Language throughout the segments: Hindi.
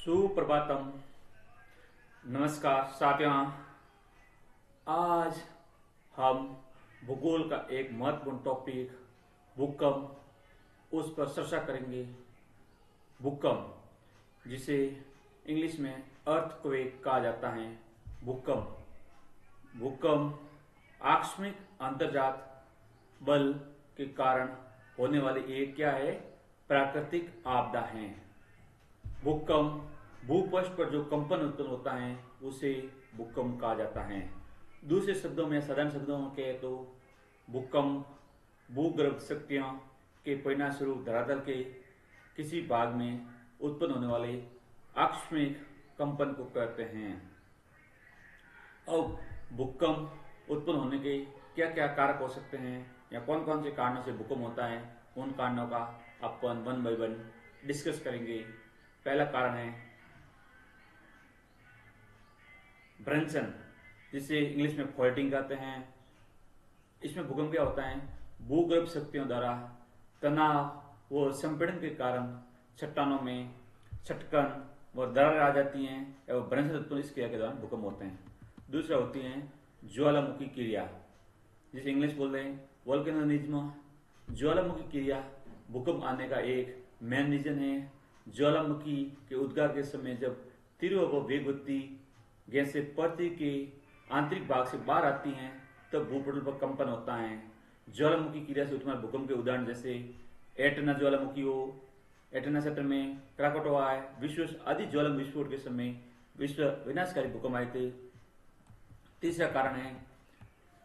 सुप्रभातम। नमस्कार साथियों। आज हम भूगोल का एक महत्वपूर्ण टॉपिक भूकंप उस पर चर्चा करेंगे। भूकंप जिसे इंग्लिश में अर्थक्वेक कहा जाता है। भूकंप भूकंप आकस्मिक अंतर्जात बल के कारण होने वाली एक क्या है, प्राकृतिक आपदा है। भूकंप भूपृष्ठ पर जो कंपन उत्पन्न होता है उसे भूकंप कहा जाता है। दूसरे शब्दों में, साधारण शब्दों में कहे तो भूकंप भूगर्भ शक्तियों के परिणाम स्वरूप धरातल के किसी भाग में उत्पन्न होने वाले आकस्मिक कंपन को कहते हैं। अब भूकंप उत्पन्न होने के क्या क्या कारक हो सकते हैं या कौन कौन से कारणों से भूकंप होता है, उन कारणों का अपन वन बाय वन डिस्कस करेंगे। पहला कारण है ब्रंचन, जिसे इंग्लिश में फॉल्टिंग कहते हैं। इसमें भूकंप क्या होता है, भूगर्भ शक्तियों द्वारा तनाव व संपीड़न के कारण चट्टानों में छटकन व दरार आ जाती हैं एवं ब्रंचन उत्पन्न इस क्रिया के दौरान भूकंप होते हैं। दूसरा होती है ज्वालामुखी क्रिया, जिसे इंग्लिश बोल रहे हैं वोल्केनिज्म। ज्वालामुखी क्रिया भूकंप आने का एक मेन रीजन है। ज्वालामुखी के उद्गार के समय जब तीव्र व वेगवती गैसें पृथ्वी के आंतरिक भाग से बाहर आती हैं तब भूपटल पर कंपन होता है। ज्वालामुखी क्रिया से उत्पन्न भूकंप के उदाहरण जैसे एटना ज्वालामुखी हो, एटना क्षेत्र में क्राकोटोवा है, विश्व आदि ज्वालामुखी विस्फोट के समय विश्व विनाशकारी भूकंप आए थे। तीसरा कारण है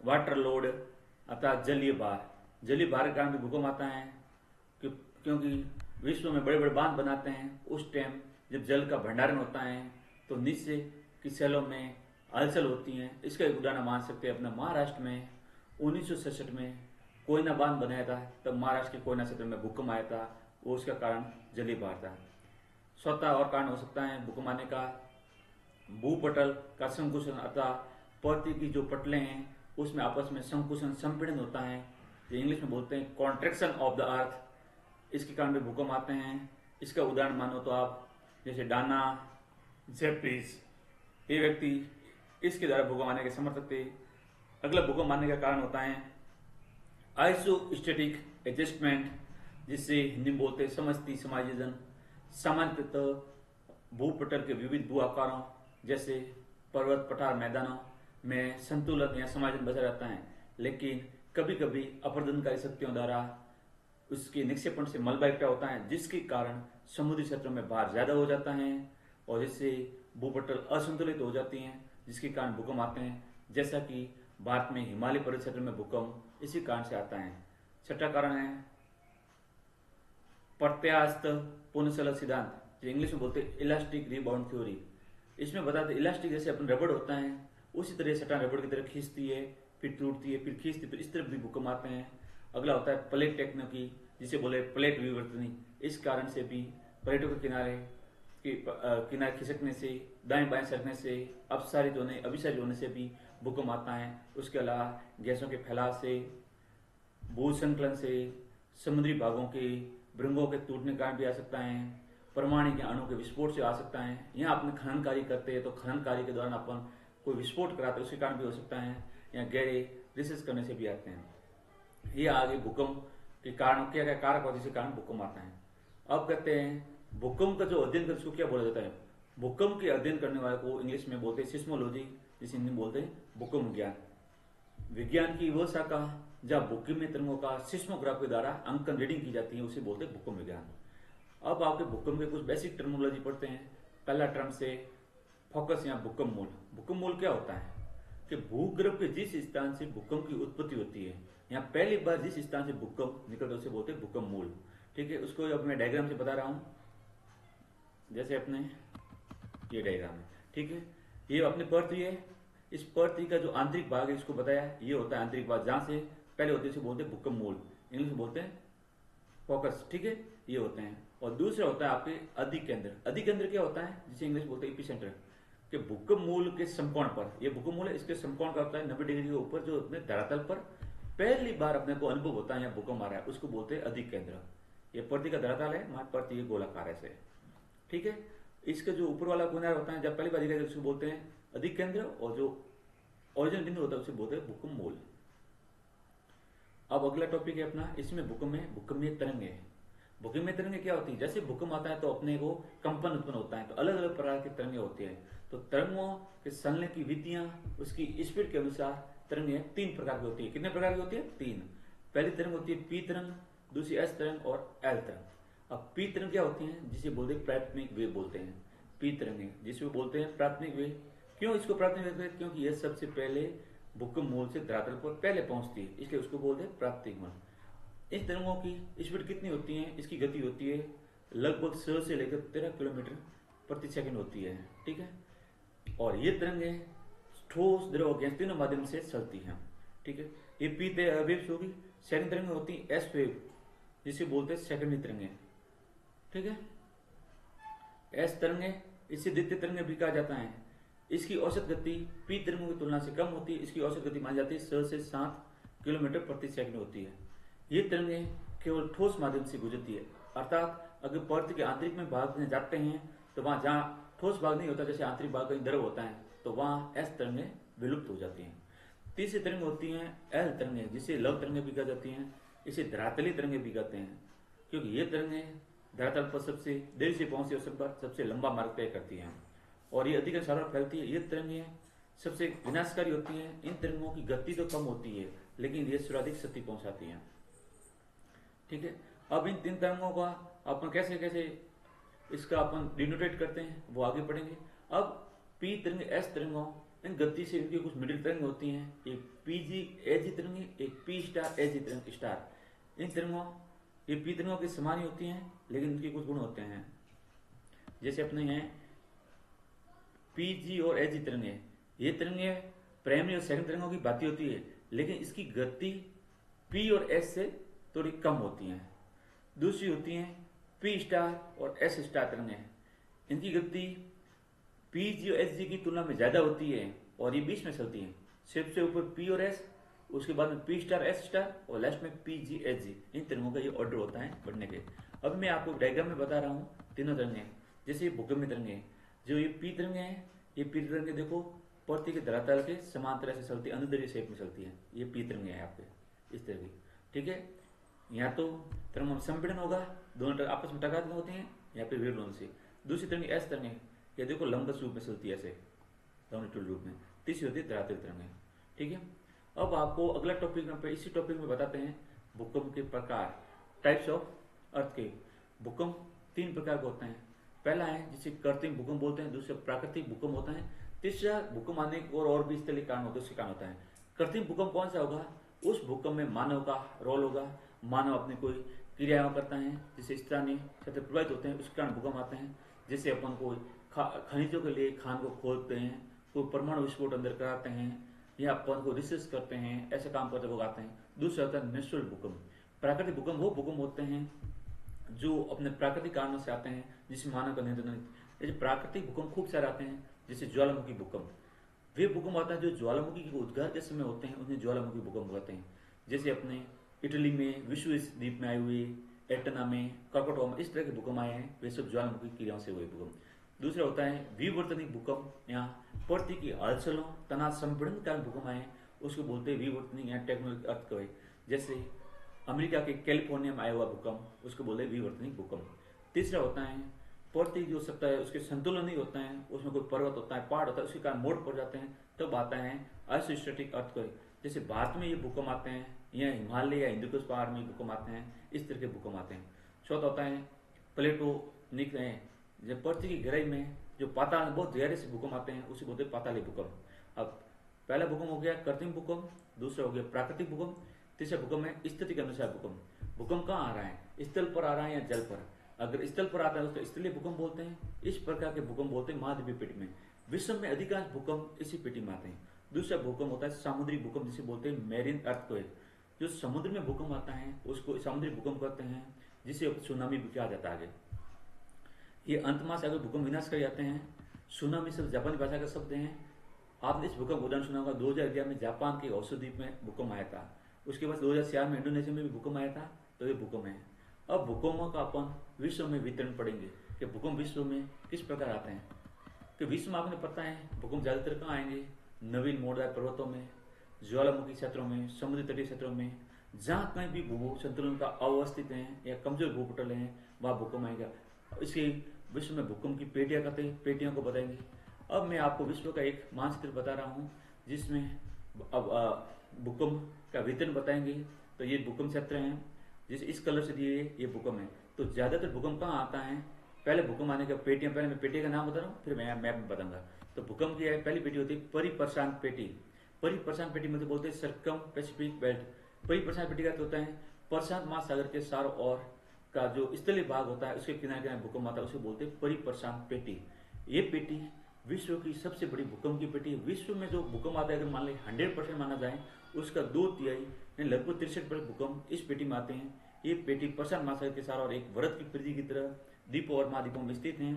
वाटर लोड अर्थात जलीय भार। जलीय भार के कारण भी भूकंप आता है क्योंकि विश्व में बड़े बड़े बांध बनाते हैं। उस टाइम जब जल का भंडारण होता है तो नीचे की सेलों में हलचल होती है। इसका एक उदाहरण मान सकते हैं अपने महाराष्ट्र में 1967 में कोयना बांध बनाया था, तब महाराष्ट्र के कोयना क्षेत्र में भूकंप आया था। वो उसका कारण जलीय भार था। स्वतः और कारण हो सकता है भूकंप आने का भूपटल का संकुचन अर्थात पृथ्वी की जो पटलें हैं उसमें आपस में संकुचन संपीड़न होता है, जो इंग्लिश में बोलते हैं कॉन्ट्रैक्शन ऑफ द अर्थ। इसके कारण भी भूकंप आते हैं। इसका उदाहरण मानो तो आप जैसे डाना, जेफ्रीज, ये व्यक्ति इसके द्वारा भूकंप आने के समर्थक थे। अगला भूकंप आने का कारण होता है आइसोस्टेटिक एडजस्टमेंट, जिससे हिंदी में बोलते हैं समष्टि समायोजन। सामान्यतः भूपटल के विविध भू आकारों जैसे पर्वत, पठार, मैदानों में संतुलन या समायोजन बचा रहता है, लेकिन कभी कभी अपरदनकारी शक्तियों द्वारा उसके निक्षेपण से मलबा इकट्ठा होता है, जिसके कारण समुद्री क्षेत्रों में भार ज्यादा हो जाता है और जिससे भूपटल असंतुलित हो जाती हैं, जिसके कारण भूकंप आते हैं। जैसा कि भारत में हिमालय पर्वत क्षेत्र में भूकंप इसी कारण से आता है। छठा कारण है प्रत्यास्थ पुनःचलन सिद्धांत, जो इंग्लिश में बोलते हैं इलास्टिक रिबाउंड थ्योरी। इसमें बताते इलास्टिक जैसे अपन रबड़ होता है उसी तरह चट्टान रबड़ की तरह खींचती है, फिर टूटती है, फिर खींचती, फिर इस तरफ भी भूकंप आते हैं। अगला होता है प्लेट टेक्टोनिक, जिसे बोले प्लेट विवर्तनी। इस कारण से भी प्लेटों के किनारे खिसकने से, दाएं बाएं सरकने से, अपसारित होने, अभिसारित होने से भी भूकंप आता है। उसके अलावा गैसों के फैलाव से, भूसंकलन से, समुद्री भागों के भृंगों के टूटने के कारण भी आ सकता है। परमाणु के अणु के विस्फोट से आ सकता है। यहाँ अपने खनन कार्य करते हैं तो खनन कार्य के दौरान अपन कोई विस्फोट कराते हैं, उसके कारण भी हो सकता है। या गहरे रिसर्च करने से भी आते हैं। ये आगे भूकंप के कारण क्या क्या कारक होते हैं जिसके कारण भूकंप आता है। अब कहते हैं भूकंप का जो अध्ययन करते उसको क्या बोला जाता है। भूकंप के अध्ययन करने वाले को इंग्लिश में बोलते हैं सिस्मोलॉजी, जिसे हिंदी में बोलते हैं भूकंप विज्ञान। विज्ञान की वह शाखा जहाँ भूकंपीय तरंगों का सिस्मोग्राफ के द्वारा अंकन रीडिंग की जाती है उसे बोलते हैं भूकंप विज्ञान। अब आपके भूकंप के कुछ बेसिक टर्मिनोलॉजी पढ़ते हैं। पहला टर्म से फोकस या भूकंप मूल। भूकंप मूल क्या होता है कि भूगर्भ के जिस स्थान से भूकंप की उत्पत्ति होती है, यहाँ पहली बार जिस स्थान से भूकंप निकलता है उसे बोलते हैं भूकंप मूल। ठीक है, उसको अब मैं डायग्राम से बता रहा हूँ। जैसे अपने ये डायग्राम है, ठीक है, ये अपनी पृथ्वी है। इस पृथ्वी का जो आंतरिक भाग है इसको बताया, ये होता है आंतरिक भाग, जहां से पहले होते हैं उसे बोलते हैं भूकंप मूल, इंग्लिश में बोलते हैं फोकस। ठीक है, ये होते हैं। और दूसरा होता है आपके अधिकेंद्र। अधिकेंद्र क्या होता है, जिसे इंग्लिश बोलते हैं एपिसेंटर, कि भूकंप मूल के समकोण पर, ये भूकंप मूल है, इसके समकोण का होता है 90 डिग्री के ऊपर, जो अपने धरातल पर पहली बार अपने को अनुभव होता है या भूकंप आ रहा है, उसको बोलते हैं अधिकेंद्र। ये पृथ्वी का धरातल है, वहां पृथ्वी गोलाकार है। ठीक है, इसका जो ऊपर वाला किनारा होता है, जब पहली बार दिखाई उसको बोलते हैं अधिक केंद्र, और जो ओरिजिन बिंदु होता है उसे बोलते हैं भूकंप मूल। अब अगला टॉपिक है अपना, इसमें भूकंपीय तरंगे। भूकंपीय तरंगे क्या होती है? जैसे भूकंप आता है तो अपने को कंपन उत्पन्न होता है, तो अलग अलग प्रकार की तरंगे होती है। तो तरंगों के चलने की विधियां, उसकी स्पीड के अनुसार तरंगे 3 प्रकार की होती है। कितने प्रकार की होती है? 3। पहली तरंग होती है पी तरंग, दूसरी एस तरंग और एल तरंग। अब पी तरंग क्या होती है? जिसे बोलते हैं प्राथमिक वेव बोलते हैं। पी तरंगे जिसे बोलते हैं प्राथमिक वेव। क्यों इसको प्राथमिक वेव कहते हैं? क्योंकि यह सबसे पहले भूकंप मूल से धरातल पर पहले पहुंचती है, इसलिए उसको बोलते हैं प्राथमिक मूल। इस तरंगों की स्पीड कितनी होती है? इसकी गति होती है लगभग 100 से लेकर 13 किलोमीटर प्रति सेकंड होती है, ठीक है। और ये तरंगे ठोस, द्रव, गैस तीनों माध्यम से चलती हैं, ठीक है। ये पी वेव्स होगी। सेकंड तरंगे होती है एस वेव, जिसे बोलते हैं सेकेंडरी तरंगे, ठीक है। एस तरंगे, इसे द्वितीय तरंगे भी कहा जाता है। इसकी औसत गति पी तरंगों की तुलना से कम होती है। इसकी औसत गति मानी जाती है 100 से 7 किलोमीटर प्रति सेकंड होती है। ये तरंगे केवल ठोस माध्यम से गुजरती है, अर्थात अगर पृथ्वी के आंतरिक में भाग में जाते हैं तो वहां जहाँ ठोस भाग नहीं होता, जैसे आंतरिक भाग कहीं द्रव होता है, तो वहां एस तरंगे विलुप्त हो जाती हैं। तीसरी तरंगे होती हैं एल तरंगे, जिसे लव तरंगे भी कहा जाती हैं। इसे धरातलीय तरंगे भी कहते हैं, क्योंकि ये तरंगे धरातल पर सबसे देरी से पहुंचती है, सबसे लंबा मार्ग तय करती हैं और ये अधिक सारा फैलती है। ये तरंगे सबसे विनाशकारी होती हैं। इन तरंगों की गति तो कम होती है, लेकिन ये सर्वाधिक क्षति पहुंचाती हैं, ठीक है। अब इन 3 तरंगों का अपन कैसे कैसे इसका अपन डिनोटेट करते हैं वो आगे पढ़ेंगे। अब पी तरंग, एस तरंगों, इन गति से इनकी कुछ मिडिल तरंग होती हैं। एक पीजी एजी तरंगे, एक पी स्टार एजी तरंग स्टार। इन तरंगों, ये पी तरंगों के समान ही होती हैं, लेकिन इनके कुछ गुण होते हैं। जैसे अपने हैं पीजी और एजी तरंगे, ये तरंगे प्राइमरी और सेकंड तरंगों की भांति होती है, लेकिन इसकी गति पी और एस से थोड़ी कम होती हैं। दूसरी होती हैं पी स्टार और एस स्टार तरंगे, इनकी गति पीजी और एसजी की तुलना में ज्यादा होती है और ये बीच में चलती हैं। सबसे ऊपर पी और एस, उसके बाद में पी स्टार एस स्टार और लास्ट में पीजी एसजी। इन तरंगों का ये ऑर्डर होता है बढ़ने के। अब मैं आपको डायग्राम में बता रहा हूँ तीनों तरंगे। जैसे भूकंपीय तरंगे, जो ये पी तरंगे हैं, ये पी तरंगे देखो पृथ्वी के धरातल के समांतर से चलती है, अनुदैर्घ्य शेप में चलती है। ये पी तरंगे हैं आपके इस तरह की, ठीक है। यहाँ तो तरंग संपीड़न होगा, दोनों आपस में टकराते होते हैं, यहाँ पे विरोध से। दूसरी तरंगे एस तरंगे, ये देखो लंबवत रूप में चलती है ऐसे, लॉन्गिट्यूडल रूप में। तीसरी होती है धरातल तरंगे, ठीक है। अब आपको अगला टॉपिक में, इसी टॉपिक में बताते हैं भूकंप के प्रकार, टाइप्स ऑफ अर्थक्वेक। भूकंप 3 प्रकार के होते हैं। पहला है जिसे कृत्रिम भूकंप बोलते हैं, दूसरा प्राकृतिक भूकंप होता है, तीसरा भूकंप आने के और भी स्थलीय कारण होते हैं, उसके कारण होता है। कृत्रिम भूकंप कौन सा होगा? उस भूकंप में मानव का रोल होगा, मानव अपनी कोई क्रियाएं करता है जिससे स्थानीय क्षेत्र प्रभावित होते हैं, उसके कारण भूकंप आते हैं। जैसे अपन को खनिजों के लिए खान को खोदते हैं, कोई परमाणु विस्फोट अंदर कराते हैं, या अपन को रिसर्च करते हैं, ऐसे काम करते लोग आते हैं। दूसरा होता है नेचुरल भूकंप। प्राकृतिक भूकंप वो भूकंप होते हैं जो अपने प्राकृतिक कारणों से आते हैं, जिसमें मानव का नियंत्रण नहीं। जैसे प्राकृतिक भूकंप खूब सारे आते हैं, जैसे ज्वालामुखी भूकंप। वे भूकंप आता है जो ज्वालामुखी के उद्गार के समय होते हैं, उन्हें ज्वालामुखी भूकंप कहते हैं। जैसे अपने इटली में, विश्व द्वीप में आए हुए, एटना में, कर्कोटवा में, इस तरह के भूकंप आए हैं, वे सब ज्वालामुखी क्रियाओं से हुए भूकंप। दूसरा होता है विवर्तनिक भूकंप। यहाँ पृथ्वी की हलचलों, तनाव, संपीड़न के कारण भूकंप आए, उसको बोलते हैं विवर्तनिक या टेक्टोनिक अर्थक्वेक। जैसे अमेरिका के कैलिफोर्निया में आया हुआ भूकंप, उसको बोलते हैं विवर्तनिक भूकंप। तीसरा होता है पृथ्वी जो सत्ता है उसके संतुलन नहीं होता है, उसमें कोई पर्वत होता है, पहाड़ होता है, उसके कारण मोड़ पड़ जाते हैं, तब आता है आइसोस्टेटिक अर्थक्वेक। जैसे भारत में ये भूकंप आते हैं, या हिमालय या हिंदुकुश पहाड़ में भूकंप आते हैं, इस तरह के भूकंप आते हैं। चौथा होता है प्लेटोनिक, जब पृथ्वी की गहराई में जो पाताल बहुत गहरे से भूकंप आते हैं, उसे बोलते हैं पाताली भूकंप। अब पहला भूकंप हो गया कृत्रिम भूकंप, दूसरा हो गया प्राकृतिक भूकंप, तीसरा भूकंप है स्थिति के अनुसार भूकंप। भूकंप कहाँ आ रहा है? स्थल पर आ रहा है या जल पर? अगर स्थल पर आता है उसको स्थलीय भूकंप बोलते हैं। इस प्रकार के भूकंप बोलते हैं महाद्वीपीय पेटी में। विश्व में अधिकांश भूकंप इसी पेटी में आते हैं। दूसरा भूकंप होता है सामुद्रिक भूकंप, जिसे बोलते हैं मैरीन अर्थक्वेक। जो समुद्र में भूकंप आता है उसको समुद्री भूकंप कहते हैं, जिसे सुनामी भी कहा जाता है आगे। ये अंतमास अगर भूकंप विनाश कर जाते हैं। सुनामी शब्द जापानी भाषा का शब्द है। आपने इस भूकंप उदाहरण सुना होगा, 2011 में जापान के औसत द्वीप में भूकंप आया था। उसके बाद 2004 में इंडोनेशिया में भी भूकंप आया था, तो ये भूकंप है। अब भूकंपों का अपन विश्व में वितरण पढ़ेंगे। कि भूकंप विश्व में किस प्रकार आते हैं। कि विश्व में आपने पता है भूकंप ज्यादातर कहाँ आएंगे, नवीन मोड़दार पर्वतों में, ज्वालामुखी क्षेत्रों में, समुद्री तटीय क्षेत्रों में, जहाँ कहीं भी भू संतुलन का अवस्थित है या कमजोर भूपटल है वहाँ भूकंप आएगा। इसके विश्व में भूकंप की पेटियां कहते हैं, पेटियों को बताएंगे। अब मैं आपको विश्व का एक मानचित्र बता रहा हूँ जिसमें अब भूकंप का वितरण बताएंगे। तो ये भूकंप क्षेत्र हैं, जैसे इस कलर से दिए ये भूकंप है। तो ज्यादातर भूकंप कहाँ आता है, पहले भूकंप आने का पेटियां, पहले मैं पेटी का नाम बता रहा हूँ फिर मैं मैप में बताऊंगा। तो भूकंप की पहली पेटी होती है परिप्रशांत पेटी। परिप्रशांत पेटी में तो बोलते हैं सर्कम पैसिफिक बेल्ट। परिप्रशांत पेटी का अर्थ होता है प्रशांत महासागर के चारों ओर का जो स्थलीय भाग होता है उसके किनारे किनारे भूकंप आता है, उसे बोलते हैं परिप्रशांत पेटी। ये पेटी विश्व की सबसे बड़ी भूकंप की पेटी है। विश्व में जो भूकंप आता है अगर मान लें 100% माना जाए, उसका 2/3 यानी लगभग 63% भूकंप इस पेटी में आते हैं। ये पेटी प्रशांत महासागर के चारों ओर एक वृत्त की परिधि की तरह द्वीपों और महाद्वीपों में स्थित है।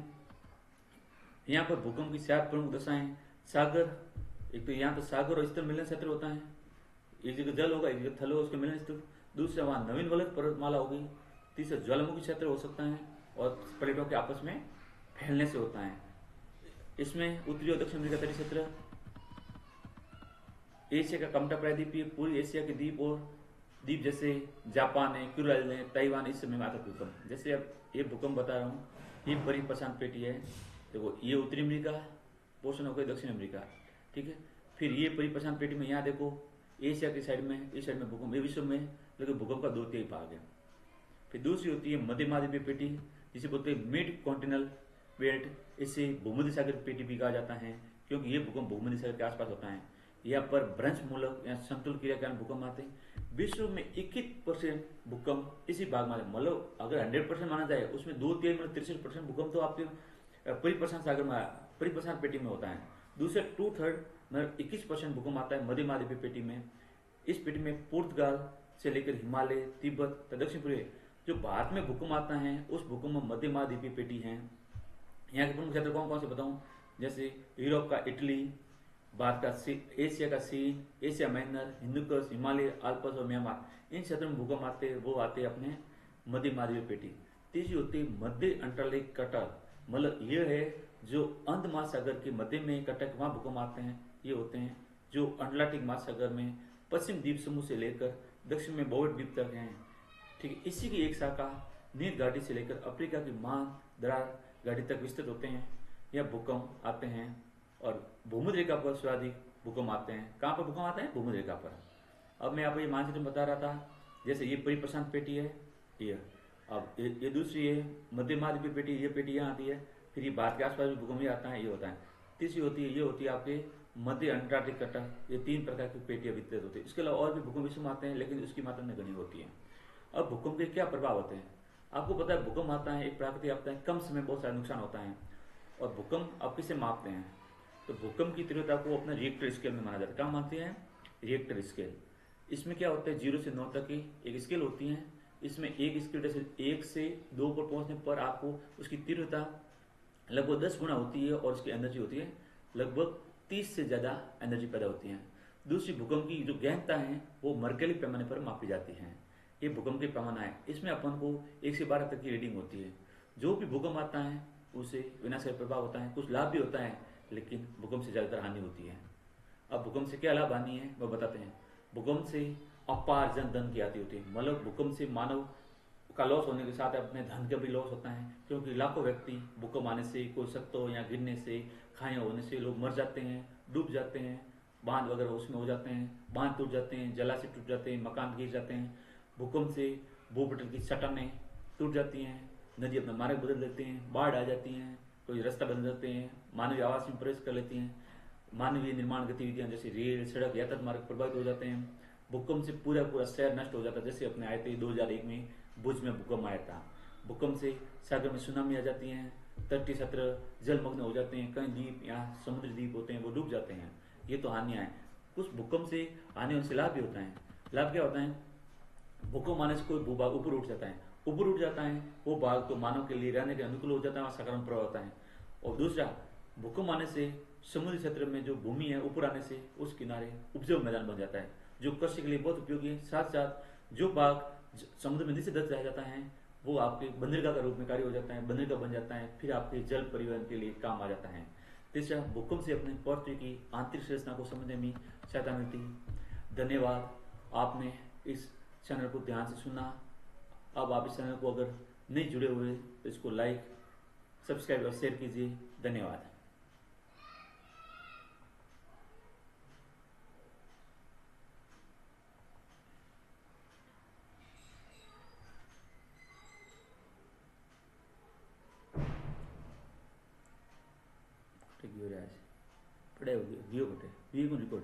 यहाँ पर भूकंप की 7 प्रमुख दशाएं, सागर, एक तो यहाँ तो सागर और स्थल मिलन क्षेत्र होता है, एक जगह जल होगा, एक जगह थल होगा, उसके मिलन क्षेत्र। दूसरा वहां नवीन वलय पर्वतमाला होगी। तीसरा ज्वालामुखी क्षेत्र हो सकता है और प्लेटों के आपस में फैलने से होता है। इसमें उत्तरी और दक्षिण अमेरिका तटीय क्षेत्र, एशिया का कमटा प्रायद्वीपीय, पूर्वी एशिया के द्वीप और द्वीप जैसे जापान है, क्यूराइल है, ताइवान, इस समय में आता भूकंप। जैसे अब ये भूकंप बता रहा हूँ, ये परिप्रशांत पेटी है। देखो ये उत्तरी अमेरिका पोर्शन हो गया, दक्षिण अमेरिका, ठीक है। फिर ये परिप्रशांत पेटी में यहाँ देखो एशिया की साइड में, इस साइड में भूकंप, ये विश्व में लेकिन भूकंप का 2/3 भाग है। फिर दूसरी होती है मध्य महाद्वीपीय पेटी, जिसे बोलते हैं मिड कॉन्टिनेंटल बेल्ट। इसे भूमध्य सागर पेटी भी कहा जाता है क्योंकि ये भूकंप भूमध्य सागर के आसपास होता है। यहाँ पर भ्रंश मूलक या संतुलन क्रिया के कारण भूकंप आते हैं। विश्व में 21% भूकंप इसी भाग में, मतलब अगर 100% माना जाए उसमें 2/3 मतलब 63% भूकंप तो आपके परिप्रशांत सागर में, परिप्रशांत पेटी में होता है। दूसरे 2/3 मतलब 21% भूकंप आता है मध्य महाद्वीपीय पेटी में। इस पेटी में पुर्तगाल से लेकर हिमालय, तिब्बत, दक्षिण पूर्व जो भारत में भूकंप आता है उस भूकंप में मध्य महाद्वीपीय पेटी है। यहाँ के प्रमुख क्षेत्र कौन कौन से बताऊं, जैसे यूरोप का इटली, भारत का एशिया का चीन, Asia minor, Hindu Kush, Himalaya, Alps और म्यांमार, इन क्षेत्रों में भूकंप आते हैं, वो आते हैं अपने मध्य महाद्वीपीय पेटी। तीसरी होती है मध्य अंटार्कटिक कटक, मतलब ये है जो अंध महासागर के मध्य में कटक, वहां भूकंप आते हैं। ये होते हैं जो अटलांटिक महासागर में पश्चिम द्वीप समूह से लेकर दक्षिण में बोवेट द्वीप तक हैं, ठीक है। इसी की एक शाखा नील घाटी से लेकर अफ्रीका की मान दरार घाटी तक विस्तृत होते हैं। यह भूकंप आते हैं और भूमध्य रेखा पर सर्वाधिक भूकंप आते हैं। कहाँ पर भूकंप आते हैं, भूमध्य रेखा पर। अब मैं आपको ये मानचित्र बता रहा था, जैसे ये परिप्रशांत पेटी है ये, अब ये दूसरी है मध्य महाद्वीपीय पेटी, ये पेटी यहाँ आती है। फिर ये भारत के आसपास भी भूकंप आता है, ये होता है। तीसरी होती है, ये होती है आपके मध्य अंटार्कटिक कटक। ये 3 प्रकार की पेटियां वितरित होती है। इसके अलावा और भी भूकंप विश्व में आते हैं लेकिन उसकी मात्रा नगण्य होती है। अब भूकंप के क्या प्रभाव होते हैं, आपको पता है भूकंप आता है एक प्राकृतिक आपदा है, कम समय बहुत सारा नुकसान होता है। और भूकंप आप किसे मापते हैं, तो भूकंप की तीव्रता को अपना रिएक्टर स्केल में माना जाता है। क्या मानते हैं, रिएक्टर स्केल। इसमें क्या होता है 0 से 9 तक की एक स्केल होती है। इसमें एक स्केल जैसे 1 से 2 पर पहुंचने पर आपको उसकी तीव्रता लगभग 10 गुना होती है और उसकी एनर्जी होती है लगभग 30 से ज्यादा एनर्जी पैदा होती है। दूसरी भूकंप की जो गहनता है वो मर्केली पैमाने पर मापी जाती है। ये भूकंप के पैमाना है, इसमें अपन को 1 से 12 तक की रीडिंग होती है। जो भी भूकंप आता है उसे विनाशकारी प्रभाव होता है, कुछ लाभ भी होता है लेकिन भूकंप से ज्यादातर हानि होती है। अब भूकंप से क्या लाभ हानि है वो बताते हैं। भूकंप से अपार जन धन की आती होती है, मतलब भूकंप से मानव का लॉस होने के साथ अपने धन का भी लॉस होता है, क्योंकि लाखों व्यक्ति भूकंप आने से, कोई सख्तों या गिरने से, खाया होने से लोग मर जाते हैं, डूब जाते हैं, बांध वगैरह उसमें हो जाते हैं, बांध टूट जाते हैं, जलाशय टूट जाते हैं, मकान गिर जाते हैं। भूकंप से भूपटल की चट्टानें टूट जाती हैं, नदी अपना मार्ग बदल लेते हैं, बाढ़ आ जाती हैं, कोई रास्ता बदल जाते हैं, मानवीय आवास में प्रवेश कर लेती हैं, मानवीय निर्माण गतिविधियां जैसे रेल, सड़क, यातायात मार्ग प्रभावित हो जाते हैं। भूकंप से पूरा पूरा शहर नष्ट हो जाता है। जैसे अपने आए थे 2001 में भुज में भूकंप आया था। भूकंप से सागर में सुनामी आ जाती है, तटीय क्षेत्र जलमग्न हो जाते हैं, कई द्वीप या समुद्री द्वीप होते हैं वो डूब जाते हैं। ये तो हानियां हैं। कुछ भूकंप से आने उनसे लाभ भी होता है। लाभ क्या होता है, भूकंप आने से कोई भूभाग ऊपर उठ जाता है, ऊपर उठ जाता है वो भाग तो मानव के लिए रहने के अनुकूल हो जाता है, सकारात्मक प्रभाव होता है। और दूसरा, भूकंप आने से समुद्री क्षेत्र में जो भूमि है ऊपर आने से उस किनारे उपजाऊ मैदान बन जाता है, जो कृषि के लिए बहुत उपयोगी है। साथ साथ जो भाग समुद्र में नीचे दब रह जाता है वो आपके बंदरगाह का रूप में कार्य हो जाता है, बंदरगाह बन जाता है, फिर आपके जल परिवहन के लिए काम आ जाता है। तीसरा, भूकंप से अपने पृथ्वी की आंतरिक संरचना को समझने में सहायता मिलती है। धन्यवाद, आपने इस चैनल को ध्यान से सुना। अब आप इस चैनल को अगर नहीं जुड़े हुए तो इसको लाइक, सब्सक्राइब और शेयर कीजिए। धन्यवाद। पड़े हो गए, वीडियो को रिकॉर्ड।